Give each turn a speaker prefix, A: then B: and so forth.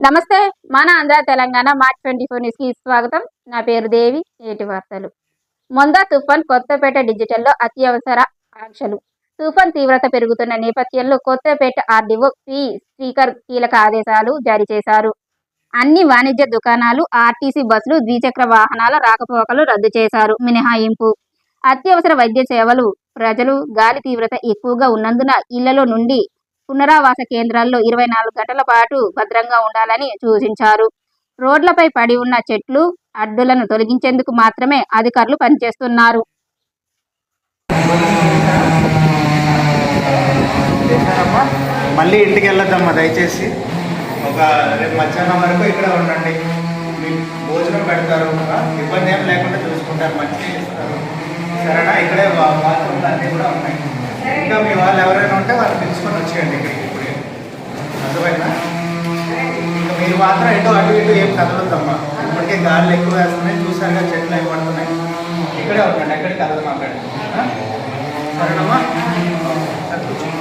A: నమస్తే. మన Andhra Telangana March 24 news కి స్వాగతం. నా పేరు దేవి. ఏటి వార్తలు. మొందా తుఫాన్ కొత్తపేట డిజిటల్లో అత్యవసర ఆంక్షలు. తుఫాన్ తీవ్రత పెరుగుతున్న నేపథ్యంలో కొత్తపేట ఆర్డీఓ పి శ్రీకర్ కీలక ఆదేశాలు జారీ చేశారు. అన్ని వాణిజ్య దుకాణాలు, ఆర్టీసీ బస్సులు, ద్విచక్ర వాహనాల రాకపోకలు రద్దు చేశారు. మినహాయింపు అత్యవసర వైద్య సేవలు. ప్రజలు గాలి తీవ్రత ఎక్కువగా ఉన్నందున ఇళ్లలో నుండి పునరావాస కేంద్రాల్లో 24 గంటల పాటు భద్రంగా ఉండాలని సూచించారు. రోడ్లపై పడి ఉన్న చెట్లు, అడ్డులను తొలగించేందుకు మాత్రమే అధికారులు పనిచేస్తున్నారు.
B: మళ్ళీ ఇంటికి వెళ్ళొద్దమ్మా దయచేసి. ఒక రేపు మధ్యాహ్నం వరకు ఇక్కడ ఉండండి. మీకు భోజనం పెడతారు, ఇబ్బంది ఏం లేకుండా చూసుకుంటారు, మంచిగా ఇస్తారు. సరేనా? ఇక్కడే బాత్రూమ్లు అన్నీ కూడా ఉన్నాయి. ఇంకా మీ వాళ్ళు ఎవరైనా ఉంటే వాళ్ళు పిలుచుకొని వచ్చేయండి ఇక్కడికి. ఇప్పుడే అర్థమైనా? ఇంకా మీరు మాత్రం అటు ఇటు ఏం కదలొద్దమ్మా. ఇప్పటికే గాలి ఎక్కువ వేస్తున్నాయి, చూసారుగా చెట్లు అవి పడుతున్నాయి. ఇక్కడే ఉండండి, ఎక్కడికి కదలదు మాట్లాడండి. సరేనమ్మా? కూర్చోండి.